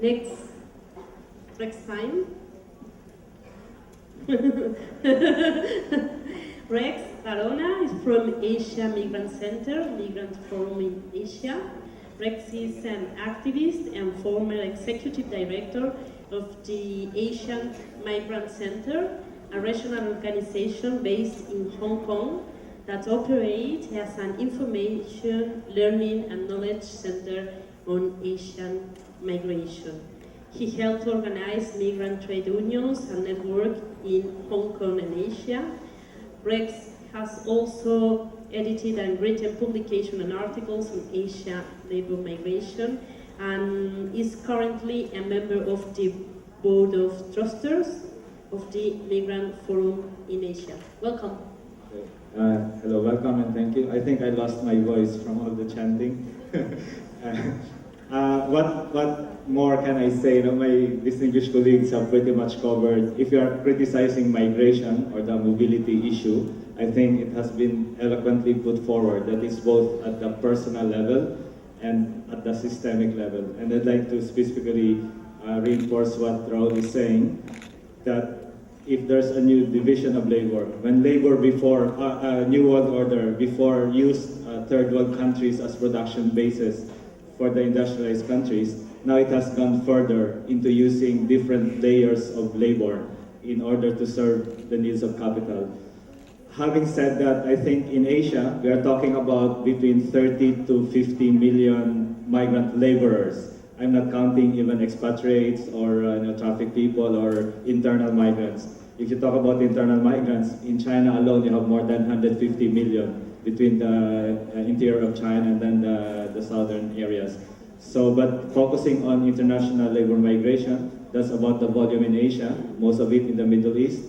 Next time. Rex Arona is from Asia Migrant Center, Migrant Forum in Asia. Rex is an activist and former executive director of the Asian Migrant Center, a regional organization based in Hong Kong that operates as an information, learning and knowledge center on Asian migration. He helped organize migrant trade unions and network in Hong Kong and Asia. Rex has also edited and written publications and articles on Asia labor migration and is currently a member of the Board of Trustees of the Migrant Forum in Asia. Welcome. Hello, welcome and thank you. I think I lost my voice from all the chanting. What more can I say? My distinguished colleagues have pretty much covered. If you are criticizing migration or the mobility issue, I think it has been eloquently put forward that it's both at the personal level and at the systemic level. And I'd like to specifically reinforce what Raul is saying, that if there's a new division of labor, when labor before New World Order, before used third world countries as production bases for the industrialized countries, now it has gone further into using different layers of labor in order to serve the needs of capital. Having said that, I think in Asia, we are talking about between 30 to 50 million migrant laborers. I'm not counting even expatriates or traffic people or internal migrants. If you talk about internal migrants, in China alone you have more than 150 million between the interior of China and then the southern areas. So, but focusing on international labor migration, that's about the volume in Asia, most of it in the Middle East.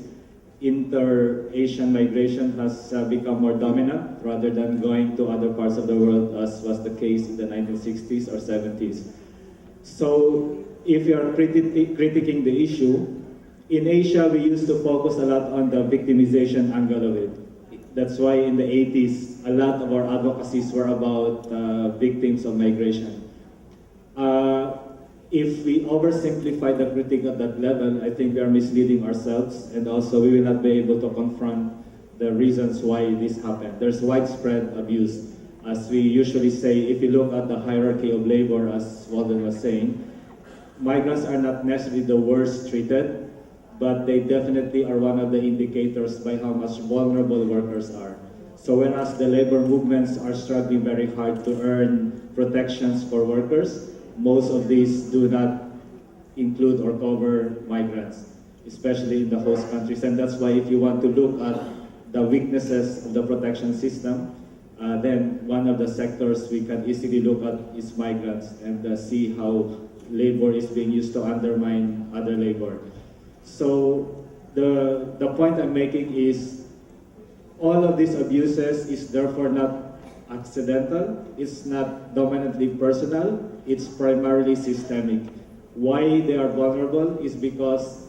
Inter-Asian migration has become more dominant rather than going to other parts of the world as was the case in the 1960s or 70s. So if you are critiquing the issue, in Asia we used to focus a lot on the victimization angle of it. That's why in the 80s, a lot of our advocacies were about victims of migration. If we oversimplify the critique at that level, I think we are misleading ourselves, and also we will not be able to confront the reasons why this happened. There's widespread abuse. As we usually say, if you look at the hierarchy of labor, as Walden was saying, migrants are not necessarily the worst treated, but they definitely are one of the indicators by how much vulnerable workers are. So whereas the labor movements are struggling very hard to earn protections for workers, most of these do not include or cover migrants, especially in the host countries. And that's why if you want to look at the weaknesses of the protection system, then one of the sectors we can easily look at is migrants and see how labor is being used to undermine other labor. So the point I'm making is all of these abuses is therefore not accidental, it's not dominantly personal, it's primarily systemic. Why they are vulnerable is because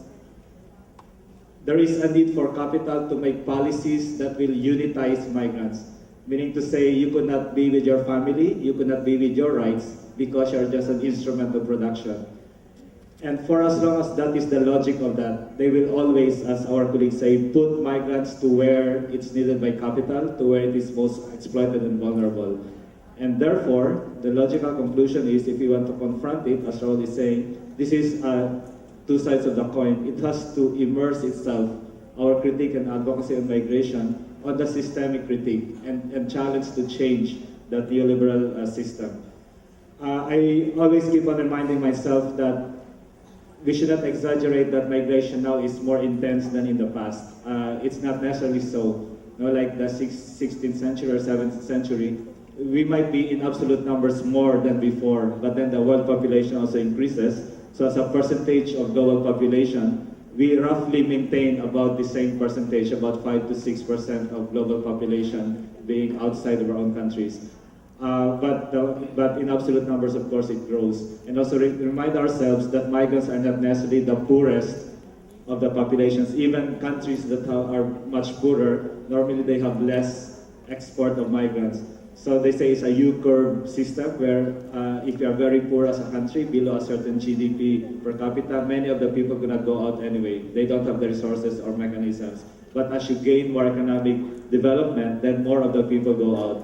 there is a need for capital to make policies that will unitize migrants. Meaning to say, you could not be with your family, you could not be with your rights because you're just an instrument of production. And for as long as that is the logic of that, they will always, as our colleagues say, put migrants to where it's needed by capital, to where it is most exploited and vulnerable. And therefore, the logical conclusion is, if you want to confront it, as Raul is saying, this is two sides of the coin. It has to immerse itself, our critique and advocacy on migration, on the systemic critique and challenge to change the neoliberal system. I always keep on reminding myself that we should not exaggerate that migration now is more intense than in the past. It's not necessarily so. Like the 16th century or 7th century, we might be in absolute numbers more than before, but then the world population also increases. So as a percentage of global population, we roughly maintain about the same percentage, about 5 to 6% of global population being outside of our own countries. But in absolute numbers, of course, it grows. And also remind ourselves that migrants are not necessarily the poorest of the populations. Even countries that are much poorer, normally they have less export of migrants. So they say it's a U-curve system where if you are very poor as a country, below a certain GDP per capita, many of the people are going to go out anyway. They don't have the resources or mechanisms. But as you gain more economic development, then more of the people go out.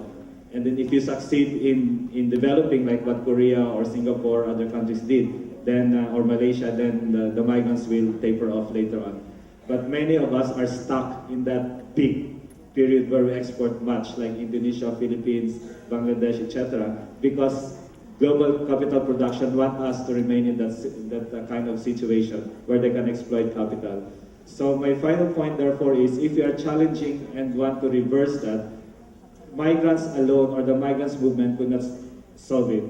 And then if you succeed in developing like what Korea or Singapore or other countries did, then or Malaysia, then the migrants will taper off later on. But many of us are stuck in that peak period where we export much, like Indonesia, Philippines, Bangladesh, etc., because global capital production want us to remain in that kind of situation where they can exploit capital. So my final point, therefore, is if you are challenging and want to reverse that, migrants alone or the migrants movement could not solve it,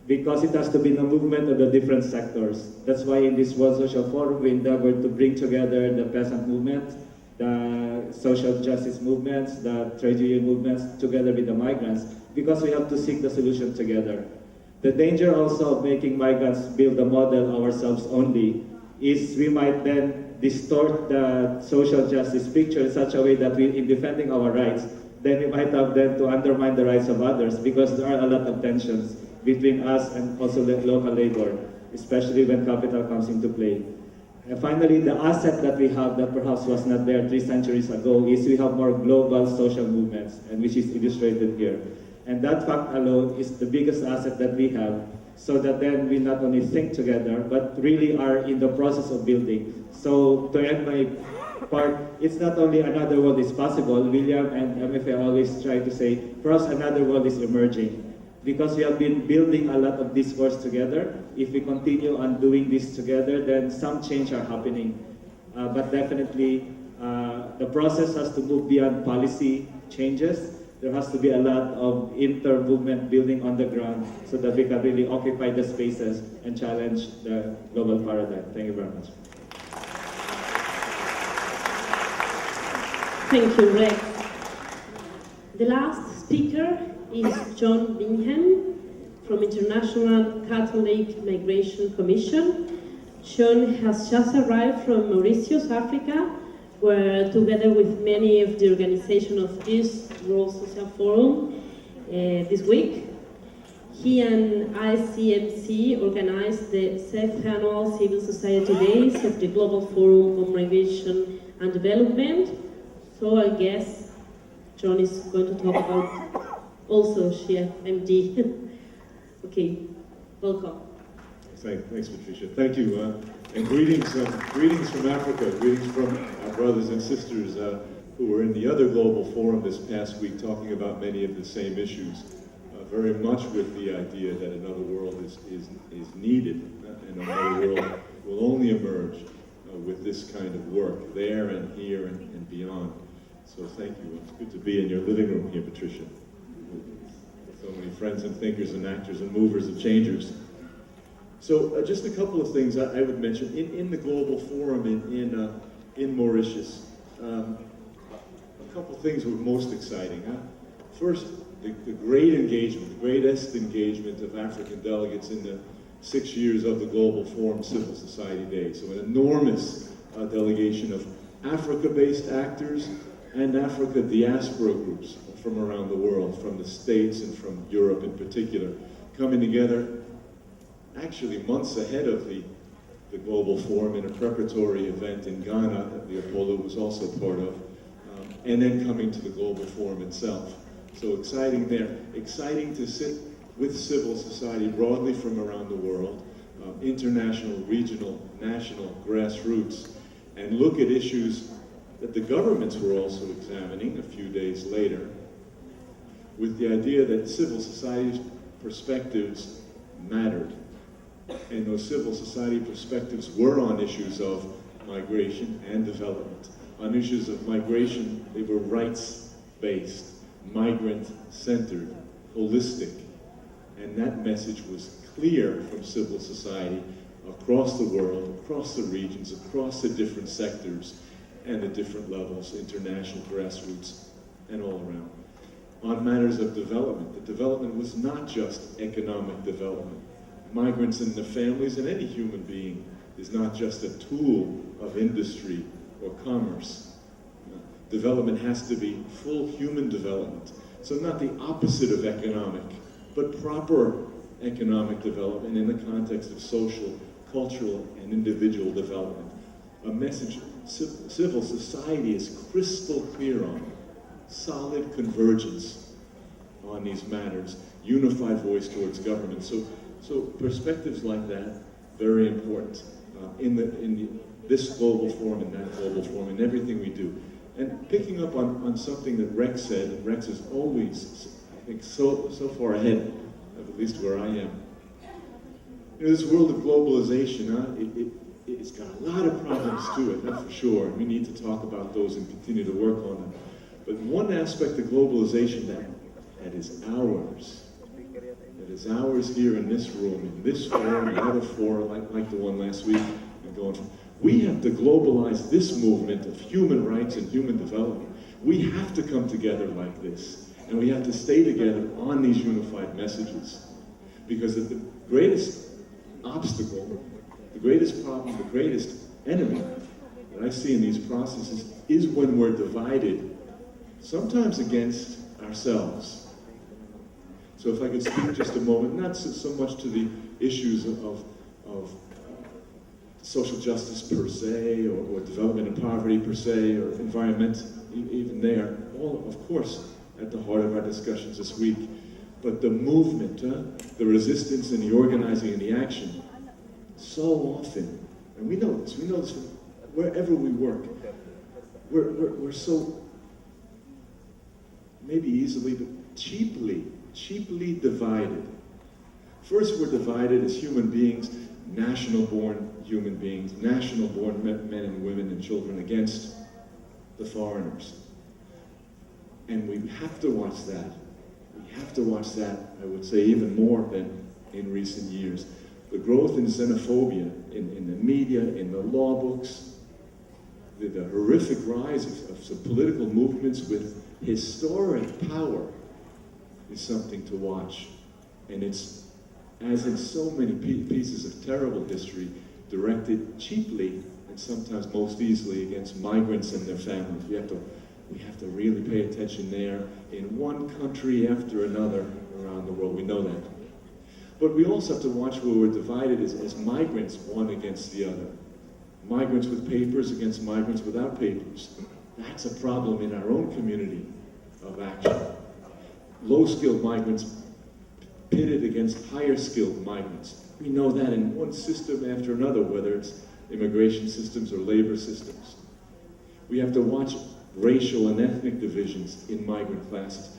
because it has to be the movement of the different sectors. That's why in this World Social Forum we endeavored to bring together the peasant movement, the social justice movements, the trade union movements, together with the migrants, because we have to seek the solution together. The danger also of making migrants build a model ourselves only is we might then distort the social justice picture in such a way that in defending our rights, then we might have then to undermine the rights of others, because there are a lot of tensions between us and also the local labor, especially when capital comes into play. And finally, the asset that we have that perhaps was not there 3 centuries ago is we have more global social movements, and which is illustrated here. And that fact alone is the biggest asset that we have, so that then we not only think together, but really are in the process of building. So to end my part, it's not only another world is possible. William and MFA always try to say, perhaps another world is emerging. Because we have been building a lot of discourse together. If we continue on doing this together, then some change are happening. But definitely, the process has to move beyond policy changes. There has to be a lot of inter-movement building on the ground so that we can really occupy the spaces and challenge the global paradigm. Thank you very much. Thank you, Rex. The last speaker is John Bingham from International Catholic Migration Commission. John has just arrived from Mauritius, Africa, where together with many of the organization of this World Social Forum this week, he and ICMC organized the 7th Annual Civil Society Days of the Global Forum on Migration and Development. So I guess John is going to talk about also Shia MD. Okay, welcome. Thanks, Patricia. Thank you, and greetings from Africa. Greetings from our brothers and sisters who were in the other global forum this past week, talking about many of the same issues. Very much with the idea that another world is needed, and another world will only emerge with this kind of work there and here and beyond. So thank you. It's good to be in your living room here, Patricia. So many friends and thinkers and actors and movers and changers. So just a couple of things I would mention. In the Global Forum in Mauritius, a couple of things were most exciting. First, the great engagement, the greatest engagement of African delegates in the 6 years of the Global Forum Civil Society Days. So an enormous delegation of Africa-based actors and Africa diaspora groups from around the world, from the States and from Europe in particular, coming together actually months ahead of the Global Forum in a preparatory event in Ghana that Leopoldo was also part of, and then coming to the Global Forum itself. So exciting there. Exciting to sit with civil society broadly from around the world, international, regional, national, grassroots, and look at issues that the governments were also examining a few days later, with the idea that civil society perspectives mattered. And those civil society perspectives were on issues of migration and development. On issues of migration, they were rights-based, migrant-centered, holistic. And that message was clear from civil society across the world, across the regions, across the different sectors and the different levels, international, grassroots, and all around. On matters of development, the development was not just economic development. Migrants and their families and any human being is not just a tool of industry or commerce. Development has to be full human development, So not the opposite of economic, but proper economic development in the context of social, cultural, and individual development. A message civil society is crystal clear on. Solid convergence on these matters, unified voice towards government. So perspectives like that, very important in this global forum and that global forum, in everything we do. And picking up on something that Rex said, and Rex is always, I think, so far ahead of at least where I am. You know, this world of globalization, it's got a lot of problems to it, that's for sure. And we need to talk about those and continue to work on them. But one aspect of globalization that is ours here in this room, in this forum, the other forum, like the one last week, and going on. We have to globalize this movement of human rights and human development. We have to come together like this, and we have to stay together on these unified messages. Because the greatest obstacle, the greatest problem, the greatest enemy that I see in these processes is when we're divided, sometimes against ourselves. So if I could speak just a moment, not so much to the issues of social justice per se, or development and poverty per se, or environment, even there, all, of course, at the heart of our discussions this week. But the movement, the resistance and the organizing and the action, so often, and we know this from wherever we work, we're so, maybe easily, but cheaply divided. First, we're divided as human beings, national-born human beings, national-born men and women and children against the foreigners. And we have to watch that. We have to watch that, I would say, even more than in recent years. The growth in xenophobia in the media, in the law books, the horrific rise of some political movements with historic power is something to watch. And it's, as in so many pieces of terrible history, directed cheaply and sometimes most easily against migrants and their families. We have to really pay attention there in one country after another around the world. We know that. But we also have to watch where we're divided as migrants, one against the other. Migrants with papers against migrants without papers. That's a problem in our own community of action. Low-skilled migrants pitted against higher-skilled migrants. We know that in one system after another, whether it's immigration systems or labor systems. We have to watch racial and ethnic divisions in migrant classes.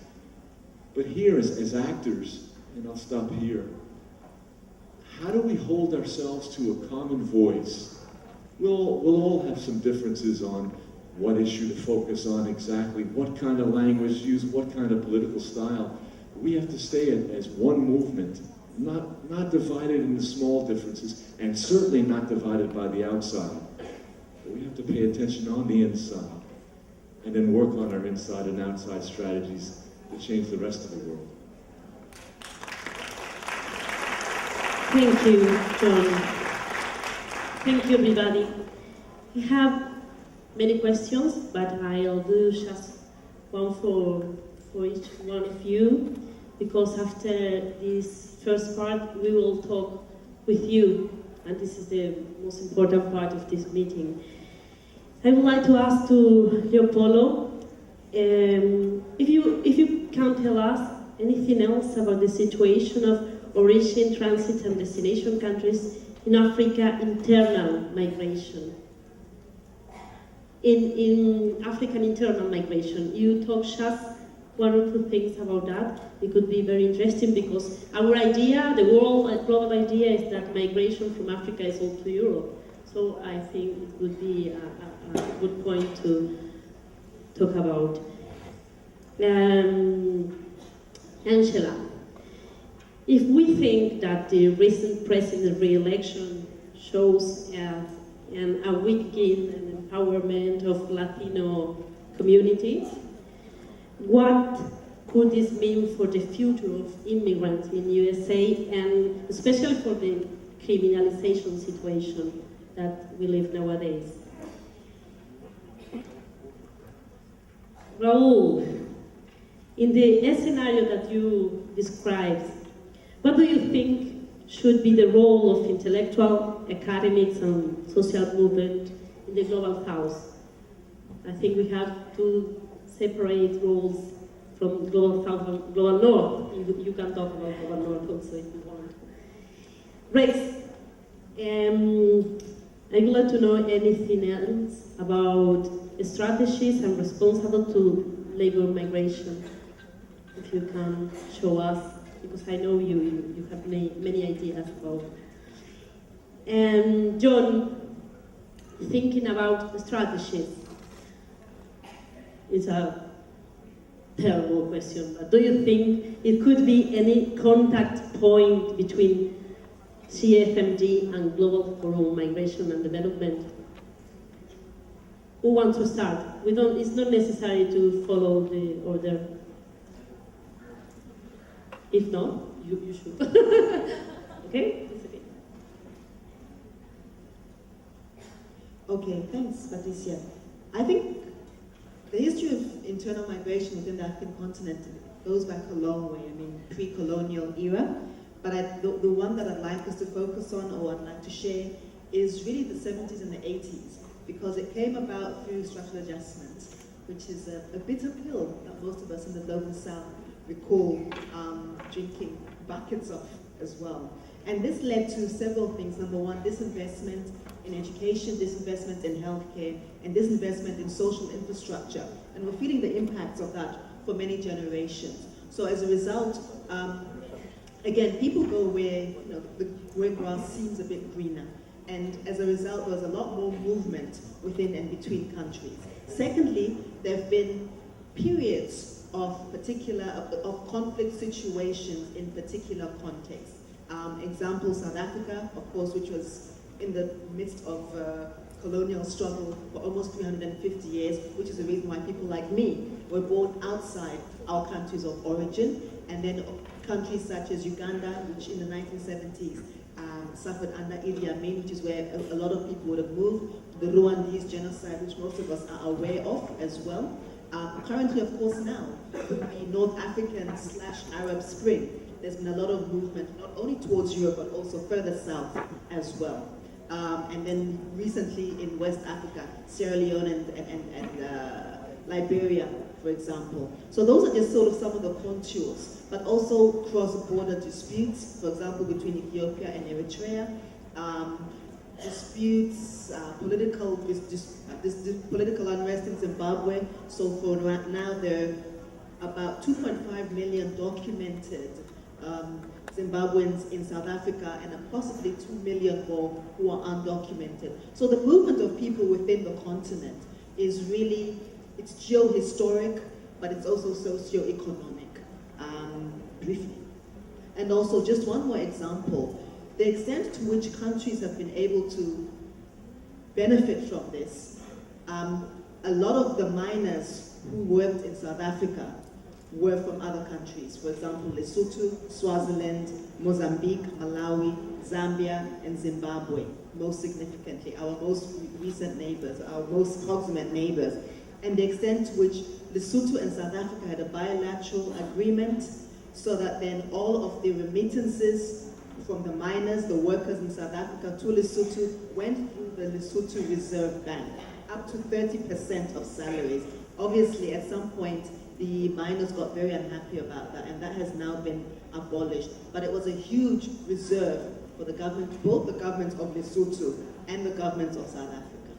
But here, as actors, and I'll stop here, how do we hold ourselves to a common voice? We'll all have some differences on what issue to focus on exactly, what kind of language use, what kind of political style. We have to stay as one movement, not divided into small differences, and certainly not divided by the outside. But we have to pay attention on the inside, and then work on our inside and outside strategies to change the rest of the world. Thank you, John. Thank you, everybody. We have many questions, but I'll do just one for each one of you, because after this first part, we will talk with you, and this is the most important part of this meeting. I would like to ask to Leopoldo, if you can tell us anything else about the situation of origin, transit, and destination countries in Africa internal migration. In African internal migration, you talk just one or two things about that. It could be very interesting, because our idea, the global idea, is that migration from Africa is all to Europe. So I think it would be a good point to talk about. Angela, if we think that the recent president re-election shows an awakening and empowerment of Latino communities, what could this mean for the future of immigrants in USA, and especially for the criminalization situation that we live nowadays? Raul, In the scenario that you described, what do you think should be the role of intellectual, academics, and social movement in the global south? I think we have to separate roles from global south and global north. You can talk about global north also if you want. Rex, I would like to know anything else about strategies and responsible to labor migration. If you can show us, because I know you have many ideas about. And John, thinking about strategies is a terrible question, but do you think it could be any contact point between CFMD and Global Forum on Migration and Development? Who wants to start? It's not necessary to follow the order. If not, you should. Okay? It's okay. Okay, thanks, Patricia. I think the history of internal migration within the African continent goes back a long way. I mean, pre-colonial era. But the one that I'd like us to focus on, or I'd like to share, is really the 70s and the 80s, because it came about through structural adjustment, which is a bitter pill that most of us in the global south recall drinking buckets of as well. And this led to several things. Number one, disinvestment in education, disinvestment in healthcare, and disinvestment in social infrastructure. And we're feeling the impacts of that for many generations. So as a result, again, people go where grass seems a bit greener. And as a result, there's a lot more movement within and between countries. Secondly, there have been periods of conflict situations in particular contexts. Example, South Africa, of course, which was in the midst of colonial struggle for almost 350 years, which is the reason why people like me were born outside our countries of origin, and then countries such as Uganda, which in the 1970s suffered under Idi Amin, which is where a lot of people would have moved, the Rwandese genocide, which most of us are aware of as well. Currently, of course, now, with the North African/Arab Spring, there's been a lot of movement, not only towards Europe, but also further south as well. And then recently in West Africa, Sierra Leone and Liberia, for example. So those are just sort of some of the contours, but also cross-border disputes, for example, between Ethiopia and Eritrea, disputes, political unrest in Zimbabwe. So for now, there are about 2.5 million documented Zimbabweans in South Africa, and possibly 2 million more who are undocumented. So the movement of people within the continent is really, it's geo-historic, but it's also socio-economic, briefly. And also, just one more example, the extent to which countries have been able to benefit from this. A lot of the miners who worked in South Africa were from other countries. For example, Lesotho, Swaziland, Mozambique, Malawi, Zambia, and Zimbabwe, most significantly, our most recent neighbors, our most proximate neighbors. And the extent to which Lesotho and South Africa had a bilateral agreement so that then all of the remittances from the miners, the workers in South Africa to Lesotho went through the Lesotho Reserve Bank, up to 30% of salaries. Obviously, at some point, the miners got very unhappy about that, and that has now been abolished. But it was a huge reserve for the government, both the governments of Lesotho and the governments of South Africa.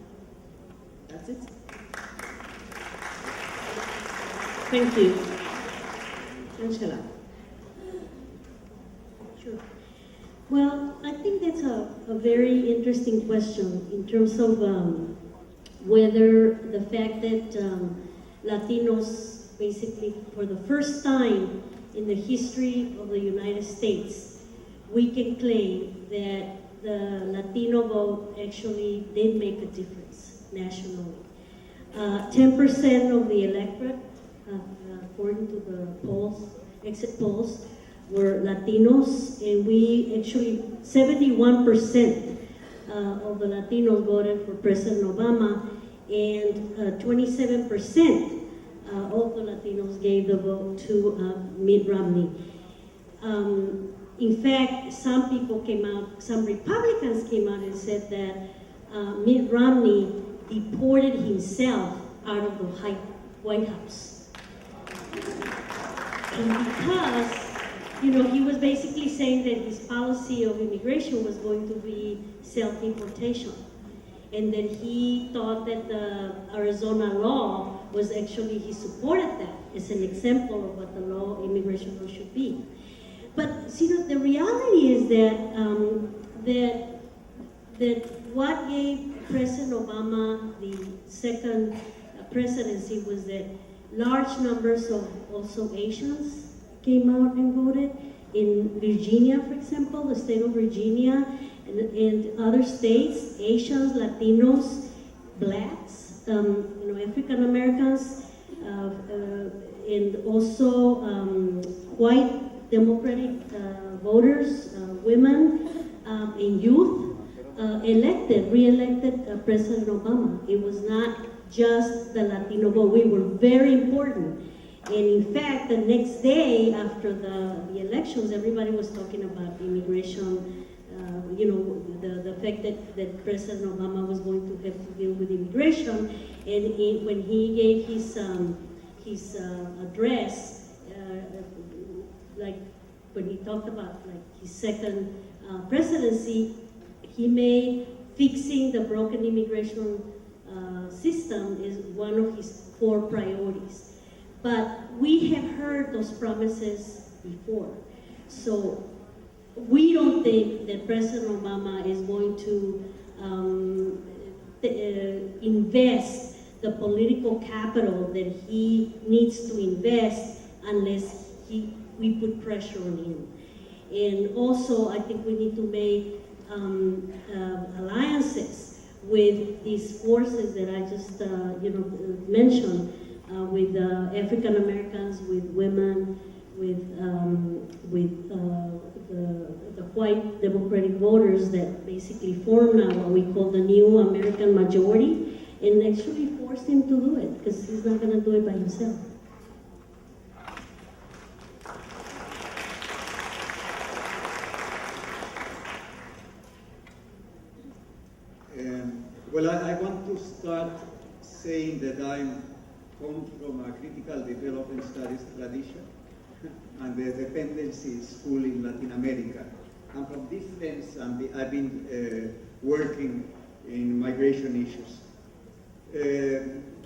That's it. Thank you. Angela. Sure. Well, I think that's a very interesting question in terms of whether the fact that Latinos, basically for the first time in the history of the United States, we can claim that the Latino vote actually did make a difference nationally. 10% of the electorate, according to the polls, exit polls, were Latinos, and we actually, 71% of the Latinos voted for President Obama, and 27% all the Latinos gave the vote to Mitt Romney. In fact, some people came out, some Republicans came out and said that Mitt Romney deported himself out of the White House. And because, he was basically saying that his policy of immigration was going to be self-deportation. And that he thought that the Arizona law was actually, he supported that as an example of what the immigration law should be. But the reality is that what gave President Obama the second presidency was that large numbers of also Asians came out and voted. In Virginia, for example, the state of Virginia, and other states, Asians, Latinos, blacks, African Americans, and also white Democratic voters, women, and youth re-elected President Obama. It was not just the Latino vote. We were very important. And in fact, the next day after the elections, everybody was talking about immigration, the fact that President Obama was going to have to deal with immigration. And when he gave his address, when he talked about his second presidency, he made fixing the broken immigration system is one of his 4 priorities. But we have heard those promises before. So we don't think that President Obama is going to invest the political capital that he needs to invest unless we put pressure on him. And also, I think we need to make alliances with these forces that I just mentioned, with African Americans, with women, with the white Democratic voters that basically form now what we call the new American majority, and actually force him to do it, because he's not going to do it by himself. Well, I want to start saying that I come from a critical development studies tradition and the dependency school in Latin America. And from this lens, I've been working in migration issues.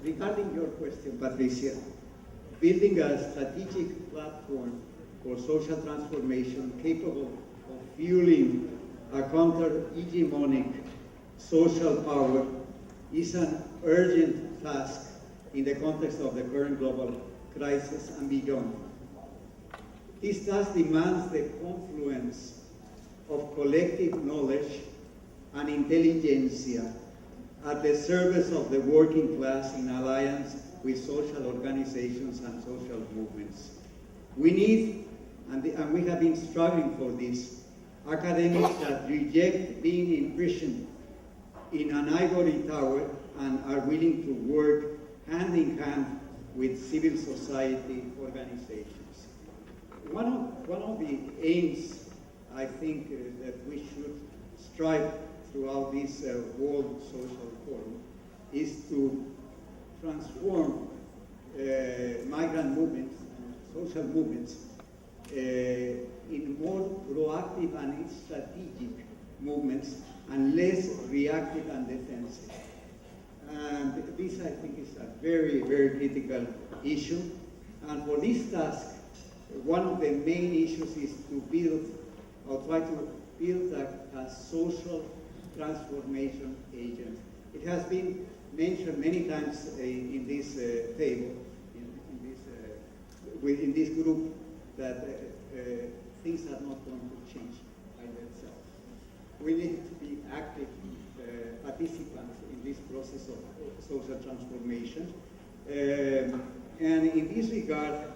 Regarding your question, Patricia, building a strategic platform for social transformation capable of fueling a counter-hegemonic social power is an urgent task in the context of the current global crisis and beyond. This task demands the confluence of collective knowledge and intelligentsia at the service of the working class in alliance with social organizations and social movements. We need, and we have been struggling for this, academics that reject being imprisoned in an ivory tower and are willing to work hand in hand with civil society organizations. One of the aims, I think, that we should strive throughout this World Social Forum is to transform migrant movements and social movements in more proactive and strategic movements and less reactive and defensive. And this, I think, is a very, very critical issue. And for this task, one of the main issues is to build, or try to build a social transformation agent. It has been mentioned many times in this table, in this group, that things are not going to change by themselves. We need to be active participants in this process of social transformation. And in this regard,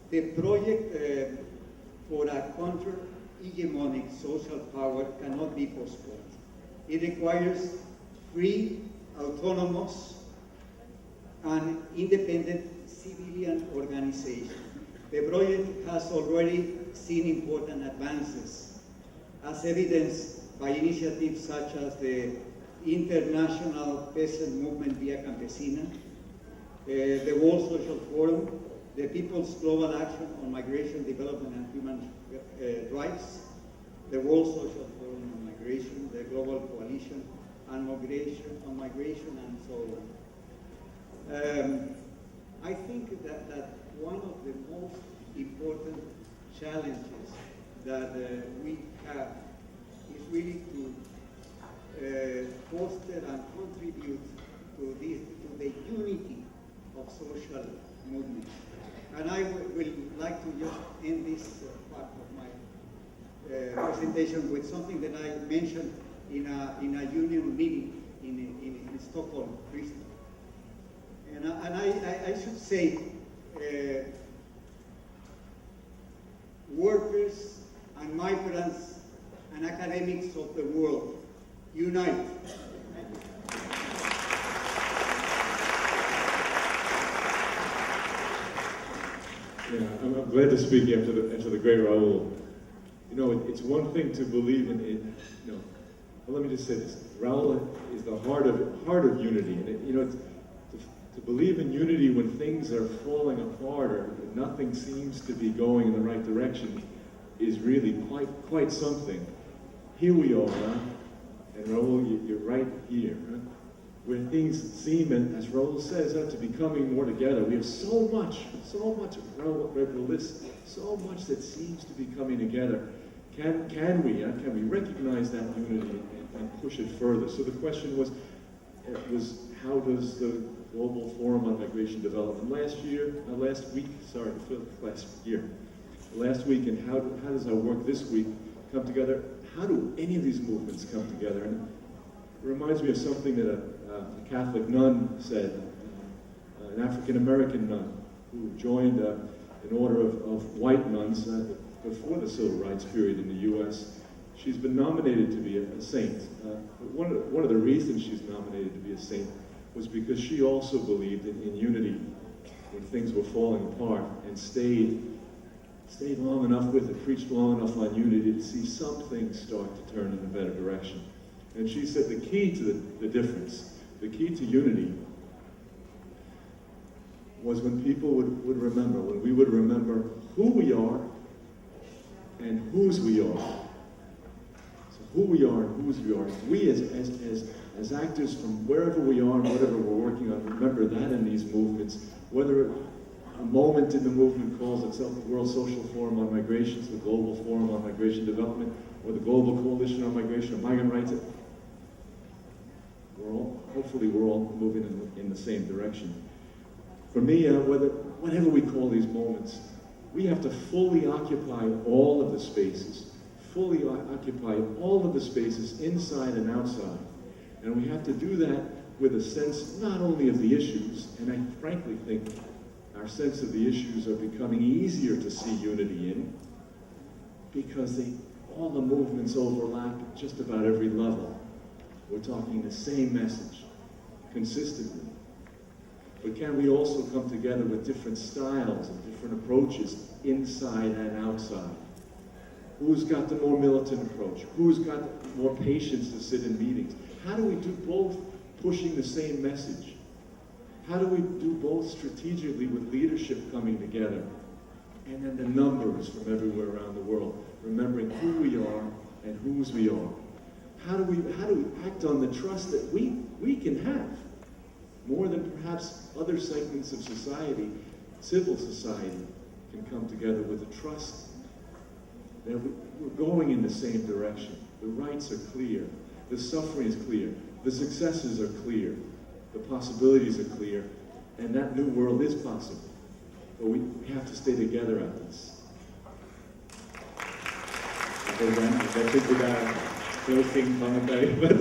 the project for a counter-hegemonic social power cannot be postponed. It requires free, autonomous, an independent civilian organization. The project has already seen important advances, as evidenced by initiatives such as the International Peasant Movement Via Campesina, the World Social Forum, the People's Global Action on Migration, Development and Human Rights, the World Social Forum on Migration, the Global Coalition on Migration, and so on. I think that one of the most important challenges that we have is really to foster and contribute to the unity of social movements. And I will like to just end this part of my presentation with something that I mentioned in a union meeting in Stockholm recently. And I should say, workers and migrants and academics of the world, unite. Yeah, I'm glad to speak after the great Raul. You know, it's one thing to believe in it. You know, well, let me just say this: Raul is the heart of unity, and you know, to believe in unity when things are falling apart or nothing seems to be going in the right direction is really quite something. Here we are, huh? And Raul, you're right here, huh? Where things seem, and as Raul says, to be coming more together. We have so much, Raul read the list, so much that seems to be coming together. Can we recognize that unity and push it further? So the question was how does the Global Forum on Migration Development last week, and how does our work this week come together? How do any of these movements come together? And it reminds me of something that a Catholic nun said, an African-American nun who joined an order of white nuns before the Civil Rights period in the U.S. She's been nominated to be a saint. But one of the reasons she's nominated to be a saint was because she also believed in unity when things were falling apart, and stayed long enough with it, preached long enough on unity to see some things start to turn in a better direction. And she said the key to the difference, the key to unity, was when people would remember, when we would remember who we are and whose we are. So who we are and whose we are. We as actors from wherever we are and whatever we're working on, remember that in these movements, whether a moment in the movement calls itself the World Social Forum on Migration, the Global Forum on Migration Development, or the Global Coalition on Migration or Migrant Rights, hopefully we're all moving in the same direction. For me, whatever we call these moments, we have to fully occupy all of the spaces, inside and outside. And we have to do that with a sense not only of the issues, and I frankly think our sense of the issues are becoming easier to see unity in, because all the movements overlap at just about every level. We're talking the same message consistently. But can we also come together with different styles and different approaches inside and outside? Who's got the more militant approach? Who's got more patience to sit in meetings? How do we do both pushing the same message? How do we do both strategically with leadership coming together? And then the numbers from everywhere around the world, remembering who we are and whose we are. How do we act on the trust that we can have, more than perhaps other segments of society, civil society, can come together with the trust that we're going in the same direction. The rights are clear, the suffering is clear, the successes are clear, the possibilities are clear, and that new world is possible. But we have to stay together at this. Okay, then, I think we got closing commentary, but